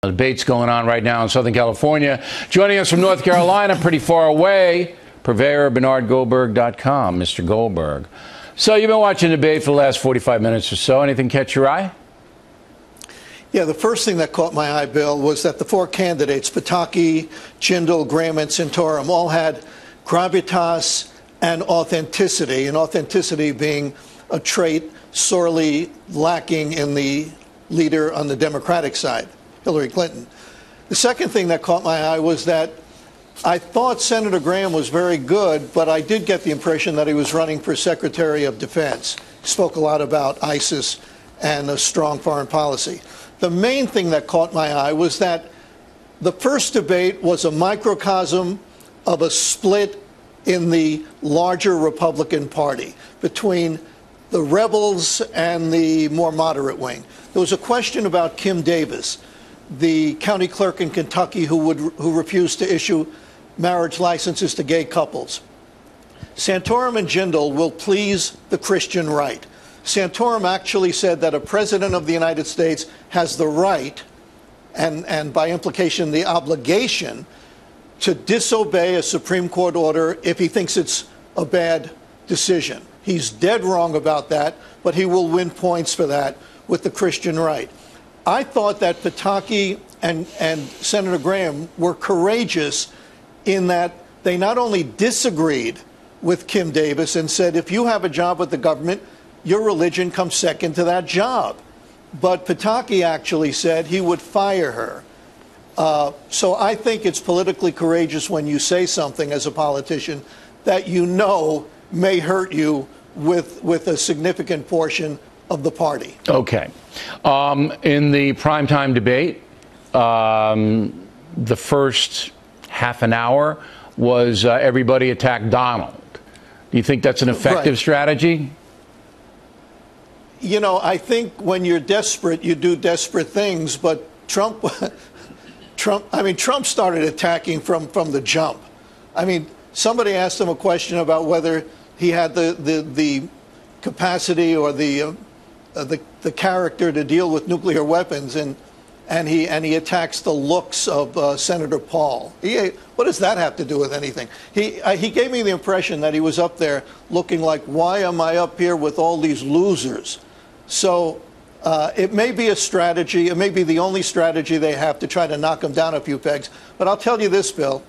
The debate's going on right now in Southern California. Joining us from North Carolina, pretty far away, purveyor of BernardGoldberg.com, Mr. Goldberg. So you've been watching the debate for the last 45 minutes or so. Anything catch your eye? Yeah, the first thing that caught my eye, Bill, was that the four candidates, Pataki, Jindal, Graham, and Santorum, all had gravitas and authenticity being a trait sorely lacking in the leader on the Democratic side, Hillary Clinton. The second thing that caught my eye was that I thought Senator Graham was very good, but I did get the impression that he was running for Secretary of Defense. He spoke a lot about ISIS and a strong foreign policy. The main thing that caught my eye was that the first debate was a microcosm of a split in the larger Republican Party between the rebels and the more moderate wing. There was a question about Kim Davis, the county clerk in Kentucky who refused to issue marriage licenses to gay couples. Santorum and Jindal will please the Christian right. Santorum actually said that a president of the United States has the right, and by implication the obligation, to disobey a Supreme Court order if he thinks it's a bad decision. He's dead wrong about that, but he will win points for that with the Christian right. I thought that Pataki and Senator Graham were courageous in that they not only disagreed with Kim Davis and said, if you have a job with the government, your religion comes second to that job. But Pataki actually said he would fire her. So I think it's politically courageous when you say something as a politician that you know may hurt you with a significant portion of the party. Okay. In the primetime debate, the first half an hour was everybody attacked Donald. Do you think that's an effective strategy? You know, I think when you're desperate, you do desperate things. But Trump started attacking from the jump. I mean, somebody asked him a question about whether he had the capacity or the character to deal with nuclear weapons, and he attacks the looks of Senator Paul. What does that have to do with anything? He gave me the impression that he was up there looking like, why am I up here with all these losers? So it may be a strategy. It may be the only strategy they have to try to knock him down a few pegs. But I'll tell you this, Bill.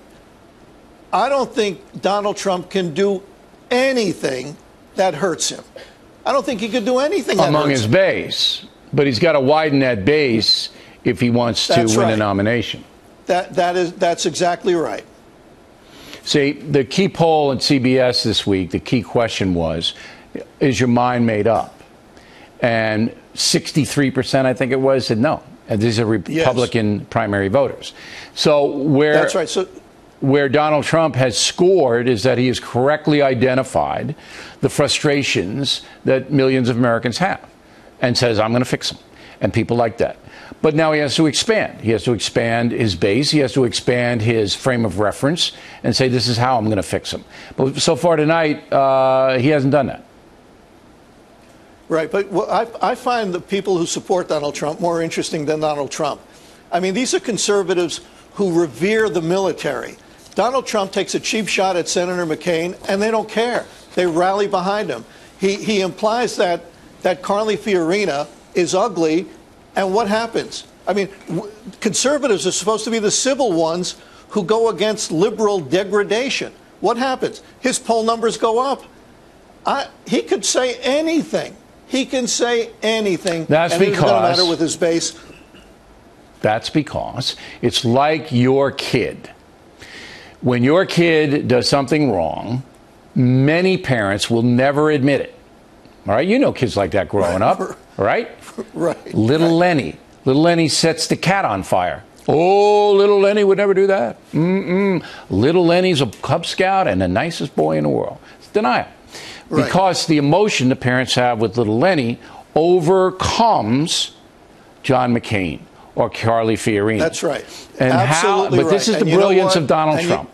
I don't think Donald Trump can do anything that hurts him. I don't think he could do anything that among hurts his him. base, but he's got to widen that base if he wants to win a nomination. That's exactly right. See, the key poll at CBS this week, the key question was, is your mind made up? And 63%, I think it was, said no. And these are Republican primary voters. So that's right. So where Donald Trump has scored is that he has correctly identified the frustrations that millions of Americans have and says, I'm going to fix them. And people like that. But now he has to expand. He has to expand his base. He has to expand his frame of reference and say, this is how I'm going to fix them. But so far tonight, he hasn't done that. Right. But I find the people who support Donald Trump more interesting than Donald Trump. I mean, these are conservatives who revere the military. Donald Trump takes a cheap shot at Senator McCain, and they don't care. They rally behind him. He implies that Carly Fiorina is ugly, and what happens? I mean, conservatives are supposed to be the civil ones who go against liberal degradation. What happens? His poll numbers go up. He could say anything. He can say anything. That's and because it's going to matter with his base. That's because it's like your kid. When your kid does something wrong, many parents will never admit it. All right? You know kids like that growing up, right? Right. Little Lenny. Little Lenny sets the cat on fire. Oh, little Lenny would never do that. Little Lenny's a Cub Scout and the nicest boy in the world. It's denial. Right. Because the emotion the parents have with little Lenny overcomes John McCain or Carly Fiorina. That's right. And absolutely but this is the brilliance of Donald Trump.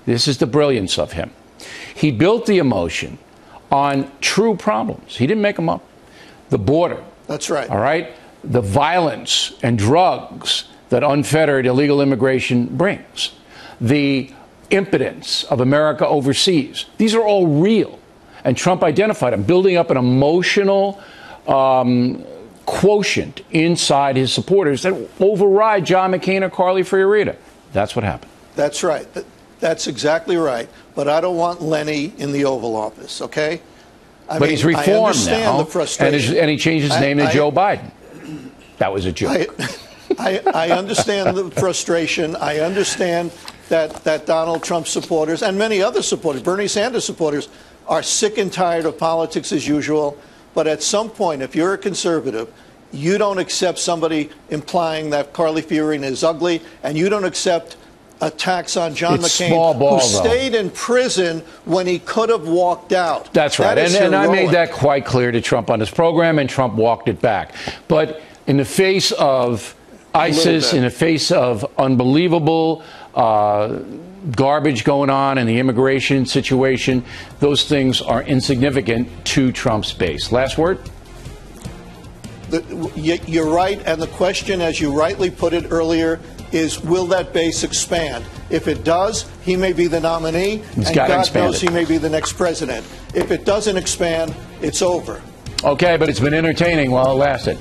This is the brilliance of him. He built the emotion on true problems. He didn't make them up. The border. That's right. All right? The violence and drugs, that unfettered illegal immigration brings, the impotence of America overseas, these are all real. And Trump identified them, building up an emotional quotient inside his supporters that override John McCain or Carly Fiorina. That's what happened. That's right. That's exactly right. But I don't want Lenny in the Oval Office, okay? But he's reformed now, and he changed his name to Joe Biden. That was a joke. I understand the frustration. I understand that Donald Trump supporters and many other supporters, Bernie Sanders supporters, are sick and tired of politics as usual. But at some point, if you're a conservative, you don't accept somebody implying that Carly Fiorina is ugly, and you don't accept attacks on John McCain, who stayed in prison when he could have walked out. That's right. And I made that quite clear to Trump on his program, and Trump walked it back. But in the face of ISIS, in the face of unbelievable garbage going on in the immigration situation, those things are insignificant to Trump's base. Last word? You're right. And the question, as you rightly put it earlier, is will that base expand? If it does, he may be the nominee, and God knows he may be the next president. If it doesn't expand, it's over. Okay, but it's been entertaining while it lasted.